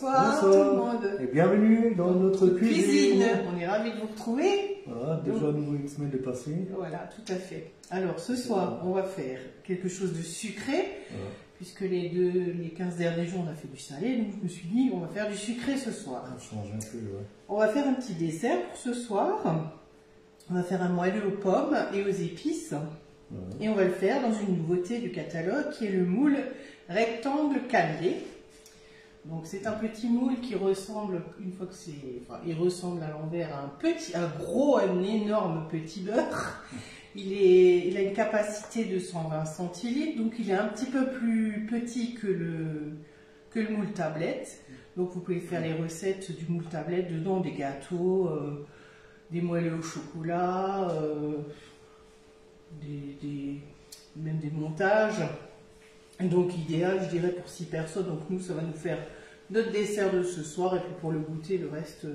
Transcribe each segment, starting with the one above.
Bonsoir tout le monde. Et bienvenue dans notre cuisine. On est ravis de vous retrouver. Voilà, déjà à nouveau une semaine de passée. Voilà, tout à fait. Alors ce soir, on va faire quelque chose de sucré. Voilà. Puisque les 15 derniers jours, on a fait du salé. Donc je me suis dit, on va faire du sucré ce soir. On change un peu, ouais. On va faire un petit dessert pour ce soir. On va faire un moelleux aux pommes et aux épices. Et on va le faire dans une nouveauté du catalogue qui est le moule rectangle cannelé. Donc c'est un petit moule qui ressemble, une fois que c'est, enfin, il ressemble à l'envers à un énorme petit beurre. Il a une capacité de 120 centilitres, donc il est un petit peu plus petit que le moule tablette. Donc vous pouvez faire les recettes du moule tablette dedans, des gâteaux, des moelleux au chocolat, même des montages. Donc idéal, je dirais, pour 6 personnes. Donc nous, ça va nous faire notre dessert de ce soir et puis pour le goûter, le reste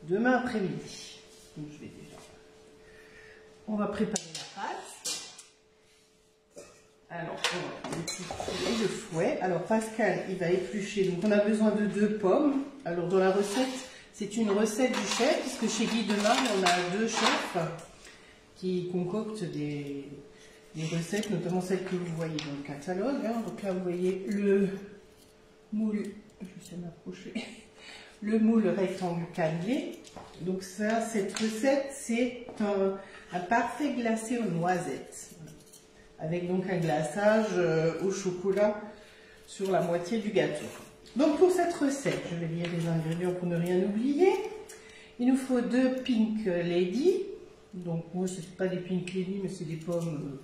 demain après-midi. Donc je vais déjà... On va préparer la pâte. Alors, on va éplucher le fouet. Alors Pascal, il va éplucher. Donc on a besoin de 2 pommes. Alors dans la recette, c'est une recette du chef, puisque chez Guy Demarle, on a 2 chefs qui concoctent des recettes, notamment celles que vous voyez dans le catalogue. Hein. Donc là, vous voyez le moule, je vais essayer de m'approcher, le moule rectangle cannelé. Donc ça, cette recette, c'est un parfait glacé aux noisettes, avec donc un glaçage au chocolat sur la moitié du gâteau. Donc pour cette recette, je vais lire les ingrédients pour ne rien oublier. Il nous faut 2 Pink Lady. Donc moi, ce n'est pas des Pink Lady, mais c'est des pommes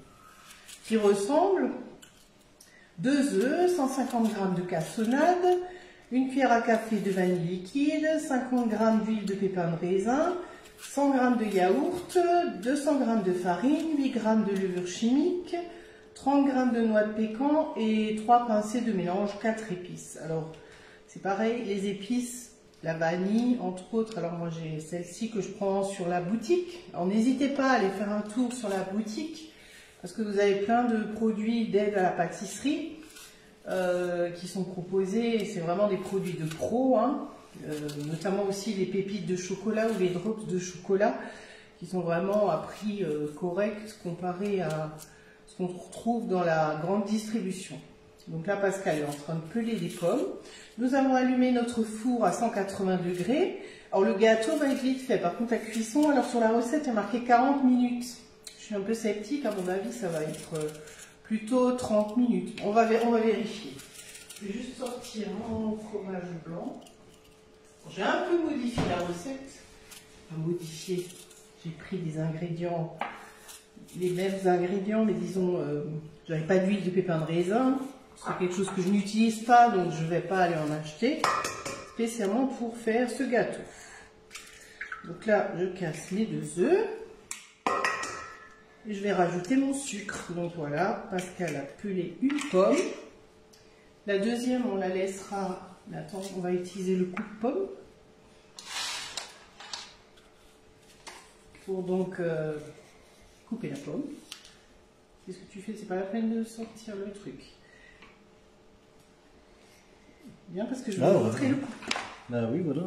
qui ressemblent. 2 œufs, 150 g de cassonade, 1 cuillère à café de vanille liquide, 50 g d'huile de pépins de raisin, 100 g de yaourt, 200 g de farine, 8 g de levure chimique, 30 g de noix de pécan et 3 pincées de mélange, 4 épices. Alors c'est pareil, les épices, la vanille entre autres. Alors moi j'ai celle-ci que je prends sur la boutique. Alors n'hésitez pas à aller faire un tour sur la boutique, parce que vous avez plein de produits d'aide à la pâtisserie qui sont proposés. C'est vraiment des produits de pro, hein. Notamment aussi les pépites de chocolat ou les drops de chocolat qui sont vraiment à prix correct comparé à ce qu'on retrouve dans la grande distribution. Donc là, Pascal est en train de peler des pommes. Nous avons allumé notre four à 180 degrés. Alors le gâteau va être vite fait. Par contre, la cuisson, alors sur la recette, il y a marqué 40 minutes. Je suis un peu sceptique, à mon avis, ça va être plutôt 30 minutes. On va vérifier. Je vais juste sortir mon fromage blanc. J'ai un peu modifié la recette. Enfin, modifié, j'ai pris des ingrédients, les mêmes ingrédients, mais disons, j'avais pas d'huile de pépins de raisin. C'est quelque chose que je n'utilise pas, donc je ne vais pas aller en acheter, spécialement pour faire ce gâteau. Donc là, je casse les 2 œufs. Et je vais rajouter mon sucre. Donc voilà, Pascal a pelé une pomme. La deuxième, on la laissera... Attends, on va utiliser le coupe-pomme. Pour donc couper la pomme. Qu'est-ce que tu fais? C'est pas la peine de sortir le truc. Bien, parce que je vais vous montrer le coup. Ah oui, voilà.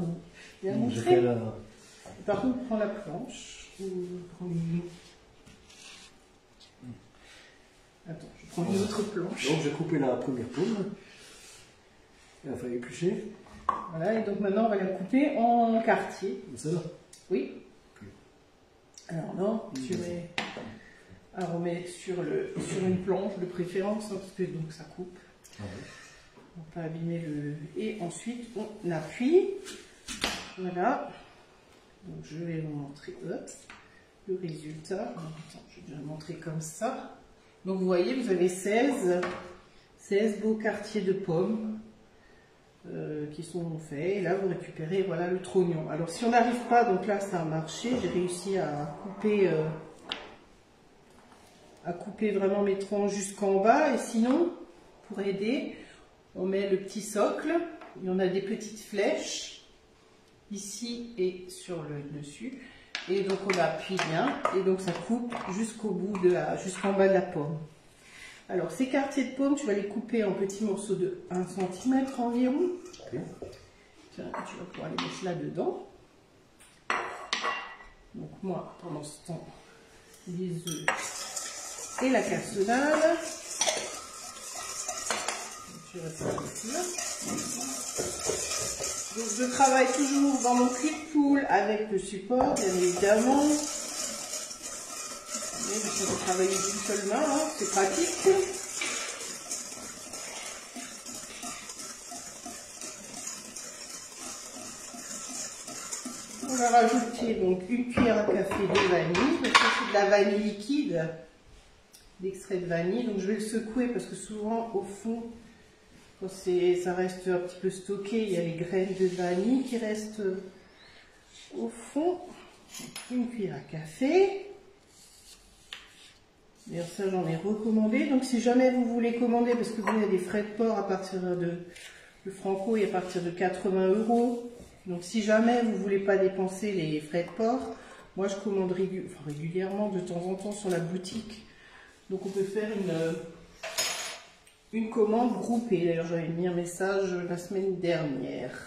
Bien montrer. Par contre, prends la planche. Ou prends une... Attends, je prends une autre planche. Donc j'ai coupé la première pomme. Il a fallu éplucher. Voilà, et donc maintenant on va la couper en quartier. C'est ça? Oui. Alors non, tu mets... Alors on met sur une planche de préférence, hein, parce que donc ça coupe. Ah oui. On va pas abîmer le... Et ensuite on appuie. Voilà. Donc je vais vous montrer le résultat. Attends, je vais déjà montrer comme ça. Donc vous voyez, vous avez 16 beaux quartiers de pommes qui sont faits. Et là vous récupérez, voilà, le trognon. Alors si on n'arrive pas, donc là ça a marché, j'ai réussi à couper vraiment mes troncs jusqu'en bas. Et sinon, pour aider, on met le petit socle et on a des petites flèches ici et sur le dessus. Et donc on appuie bien et donc ça coupe jusqu'au bout jusqu'en bas de la pomme. Alors ces quartiers de pommes, tu vas les couper en petits morceaux de 1 cm environ. Okay. tu vas pouvoir les mettre là-dedans. Donc moi, pendant ce temps, les œufs et la cassonade. Je vais faire là. Donc je travaille toujours dans mon clip-pool avec le support, bien évidemment. Mais je peux travailler d'une seule main, hein, c'est pratique. On va rajouter donc une cuillère à café de vanille. Donc ça c'est de la vanille liquide, d'extrait de vanille. Donc je vais le secouer parce que souvent au fond, quand ça reste un petit peu stocké, il y a les graines de vanille qui restent au fond. Une cuillère à café. D'ailleurs ça j'en ai recommandé. Donc si jamais vous voulez commander, parce que vous avez des frais de port à partir de Franco et à partir de 80 €. Donc si jamais vous ne voulez pas dépenser les frais de port, moi je commande régulièrement de temps en temps sur la boutique. Donc on peut faire une commande groupée. D'ailleurs j'avais mis un message la semaine dernière.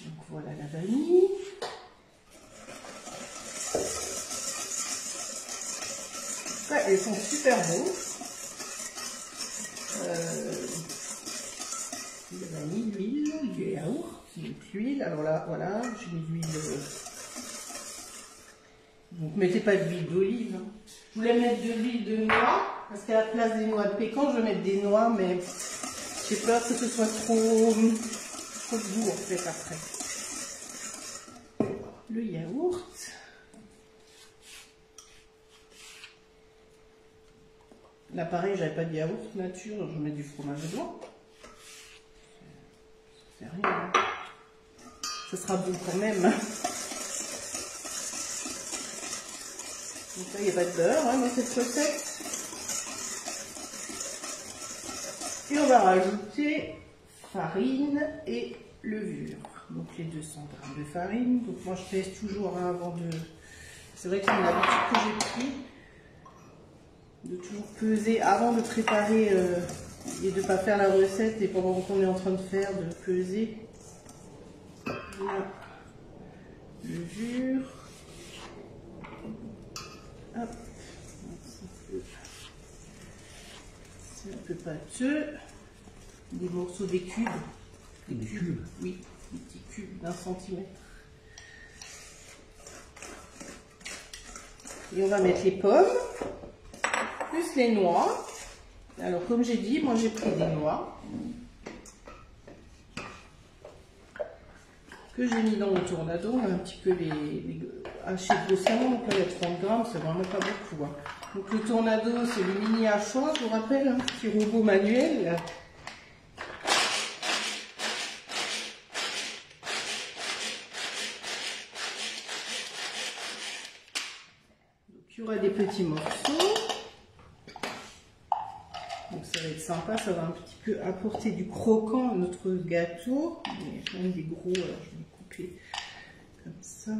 Donc voilà la vanille. Ouais, elles sont super beaux. La vanille, l'huile, du yaourt. Donc l'huile, alors là, voilà, j'ai mis l'huile. Donc mettez pas d'huile d'olive. Hein. Je voulais mettre de l'huile de noix, parce qu'à la place des noix de pécan, je vais mettre des noix, mais j'ai peur que ce soit trop doux en fait après. Le yaourt. Là pareil, j'avais pas de yaourt nature, donc je vais mettre du fromage blanc. Ça fait rien. Hein. Ce sera bon quand même. Donc là, il n'y a pas de beurre hein, dans cette recette. Et on va rajouter farine et levure. Donc les 200 g de farine. Donc moi, je pèse toujours hein, avant de... C'est vrai que c'est une habitude que j'ai pris. De toujours peser avant de préparer et de ne pas faire la recette. Et pendant qu'on est en train de faire, de peser. La levure. Hop. C'est un peu pâteux. Des morceaux, des cubes. Des cubes? Oui, des petits cubes d'1 centimètre. Et on va mettre les pommes, plus les noix. Alors comme j'ai dit, moi j'ai pris des noix. Que j'ai mis dans le tornado, on a un petit peu les hachés grossièrement, donc là il y a 30 grammes, c'est vraiment pas beaucoup. Hein. Donc le tornado, c'est le mini hachoir, je vous rappelle, un petit robot manuel. Donc il y aura des petits morceaux. Donc ça va être sympa, ça va un petit peu apporter du croquant à notre gâteau. Il y a quand même des gros, alors je vais les couper comme ça.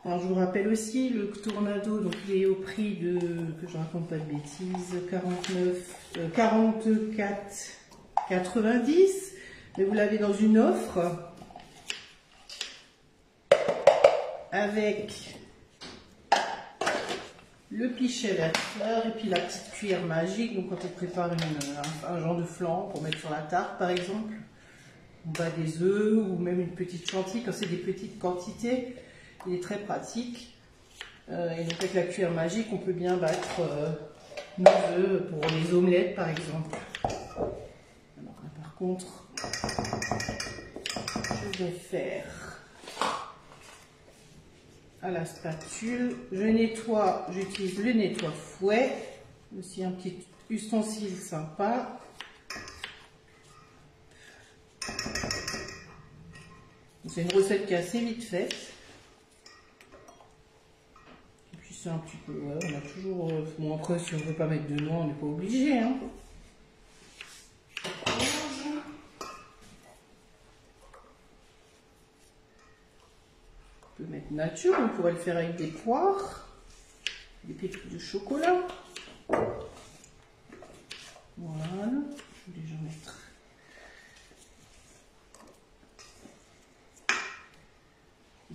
Alors je vous rappelle aussi, le tornado, donc il est au prix de, que je raconte pas de bêtises, 44,90 €. Mais vous l'avez dans une offre avec le pichet à fleur et puis la petite cuillère magique. Donc quand on prépare un genre de flan pour mettre sur la tarte par exemple, on bat des œufs ou même une petite chantilly. Quand c'est des petites quantités, il est très pratique. Et donc avec la cuillère magique, on peut bien battre nos œufs pour les omelettes par exemple. Alors là, par contre, je vais faire à la spatule. Je nettoie, j'utilise le nettoie-fouet, aussi un petit ustensile sympa. C'est une recette qui est assez vite faite. Et puis c'est un petit peu, ouais, on a toujours, bon après si on ne veut pas mettre de noix, on n'est pas obligé. Hein. On peut mettre nature, on pourrait le faire avec des poires, des pépites de chocolat. Voilà, je vais déjà mettre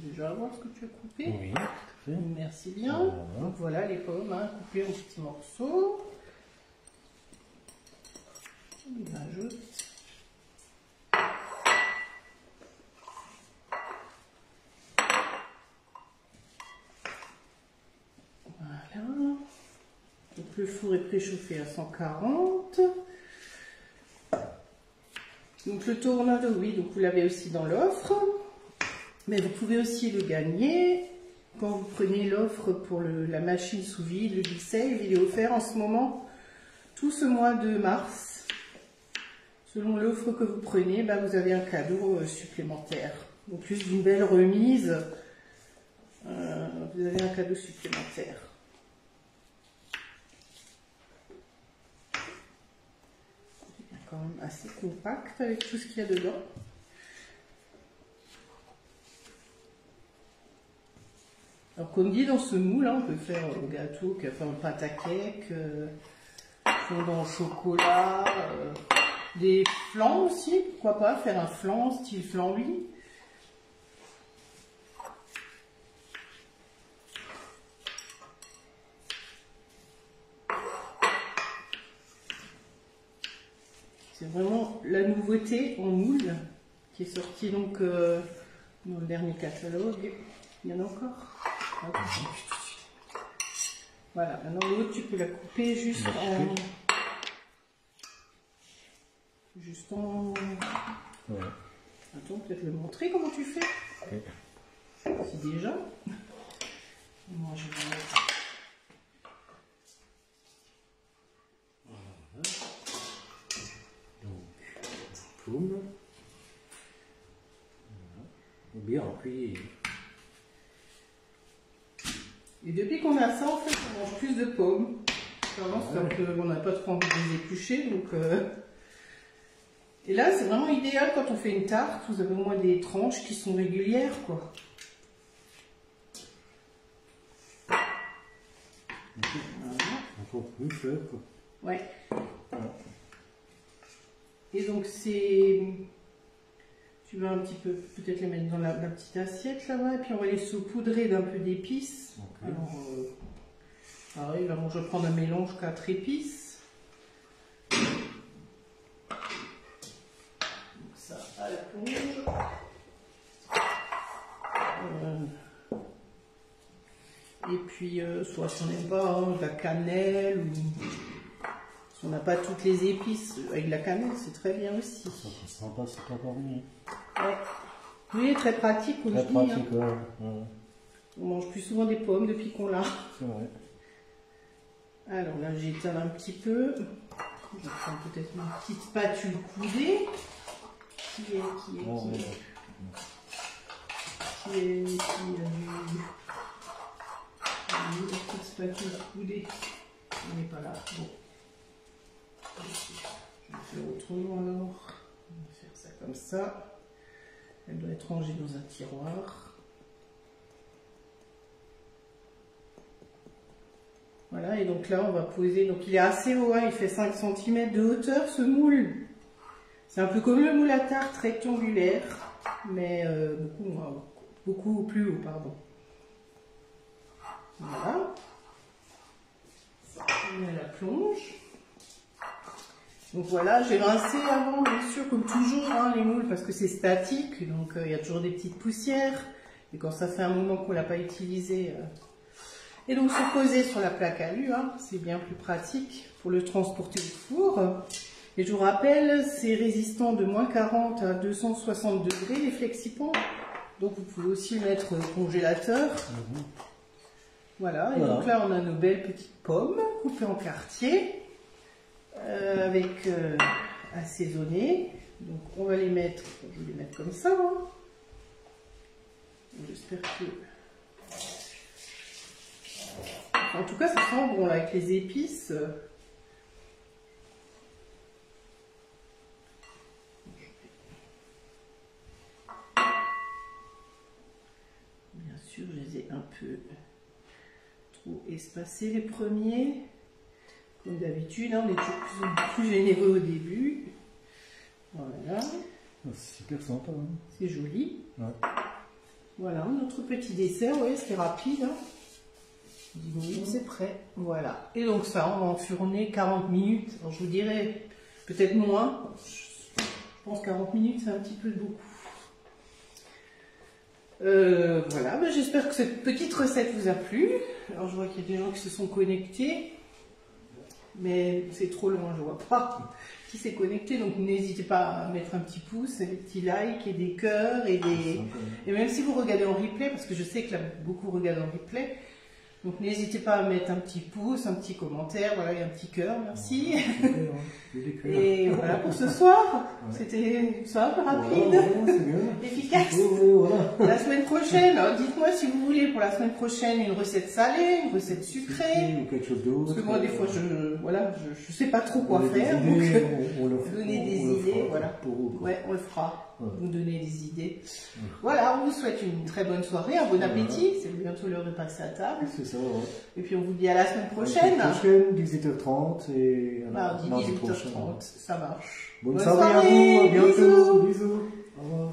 déjà voir ce que tu as coupé. Oui, tout à fait. Merci bien. Voilà. Donc voilà les pommes hein, coupées en petits morceaux. On ajoute. Voilà. Donc le four est préchauffé à 140. Donc le tournevis, oui, donc vous l'avez aussi dans l'offre. Mais vous pouvez aussi le gagner. Quand vous prenez l'offre pour la machine sous vide, le Big Save, il est offert en ce moment tout ce mois de mars. Selon l'offre que vous prenez, bah, vous avez un cadeau supplémentaire. En plus d'une belle remise, vous avez un cadeau supplémentaire. C'est quand même assez compact avec tout ce qu'il y a dedans. Alors comme dit dans ce moule, hein, on peut faire un gâteau, enfin un pâte à cake, fondant au chocolat, des flans aussi, pourquoi pas faire un flan style flan-lui. C'est vraiment la nouveauté en moule qui est sortie donc dans le dernier catalogue. Il y en a encore. Voilà, maintenant l'autre tu peux la couper juste en... Ouais. Attends, peut-être le montrer comment tu fais. Okay. C'est déjà. Moi je vais mettre... Voilà. Donc, paume. Voilà. Bien rempli. Et depuis qu'on a ça, en fait, on mange plus de pommes. Avant, on n'a pas trop envie de les éplucher, donc... Et là, c'est vraiment idéal quand on fait une tarte. Vous avez au moins des tranches qui sont régulières, quoi. Voilà. Encore plus fait, quoi. Ouais. Et donc, c'est... Tu vas un petit peu, peut-être les mettre dans la petite assiette, là-bas. Et puis, on va les saupoudrer d'un peu d'épices. Okay. Alors, pareil, là, moi, je vais prendre un mélange 4 épices. Donc, ça, à la plonge. Et puis, soit si on n'aime pas hein, de la cannelle, ou si on n'a pas toutes les épices, avec de la cannelle, c'est très bien aussi. Ça sent sympa, c'est pas parmi. Ouais. Oui, très pratique aussi. Très pratique, hein. ouais. On mange plus souvent des pommes depuis qu'on l'a. C'est vrai. Alors là, j'étale un petit peu. Je vais prendre peut-être ma petite spatule coudée. Qui est la petite spatule coudée. On n'est pas là. Bon. Je vais faire autrement alors. On va faire ça comme ça. Elle doit être rangée dans un tiroir. Voilà, et donc là, on va poser. Donc il est assez haut, hein, il fait 5 cm de hauteur ce moule. C'est un peu comme le moule à tarte rectangulaire, mais beaucoup plus haut, pardon. Voilà. On met la plonge. Donc voilà, j'ai rincé avant, bien sûr, comme toujours, hein, les moules, parce que c'est statique, donc il y a toujours des petites poussières. Et quand ça fait un moment qu'on ne l'a pas utilisé... Et donc se poser sur la plaque alu, hein, c'est bien plus pratique pour le transporter au four. Et je vous rappelle, c'est résistant de moins 40 à 260 degrés, les FlexiPan. Donc vous pouvez aussi le mettre au congélateur. Voilà, et donc là on a nos belles petites pommes coupées en quartiers, avec assaisonnées. Donc on va les mettre, je vais les mettre comme ça. Hein. J'espère que... En tout cas, ça sent bon là, avec les épices. Bien sûr, je les ai un peu trop espacés les premiers. Comme d'habitude, hein, on est toujours plus généreux au début. Voilà. C'est super sympa. Hein. C'est joli. Ouais. Voilà, notre petit dessert, oui, c'était rapide. Hein. 10 minutes, c'est prêt. Voilà. Et donc ça, on va enfourner 40 minutes. Alors je vous dirais peut-être moins. Je pense 40 minutes, c'est un petit peu beaucoup. Voilà, ben, j'espère que cette petite recette vous a plu. Alors je vois qu'il y a des gens qui se sont connectés. Mais c'est trop loin, je vois pas qui s'est connecté. Donc n'hésitez pas à mettre un petit pouce, des petits likes et des cœurs. Et même si vous regardez en replay, parce que je sais que là, beaucoup regardent en replay. Donc n'hésitez pas à mettre un petit pouce, un petit commentaire, voilà, et un petit cœur, merci. Et voilà pour ce soir. C'était simple, rapide, efficace. La semaine prochaine, dites-moi si vous voulez pour la semaine prochaine une recette salée, une recette sucrée. Ou quelque chose d'autre. Parce que moi des fois je sais pas trop quoi faire. Donc donnez des idées, voilà. Ouais, on le fera. Vous donner des idées. Voilà, on vous souhaite une très bonne soirée, un bon appétit. C'est bientôt l'heure de passer à table. C'est ça, ouais. Et puis on vous dit à la semaine prochaine. La semaine prochaine, 18h30 et mardi mardi 18h30, prochain. ça marche. Bonne soirée à vous, à bientôt. Bisous. Bisous. Au revoir.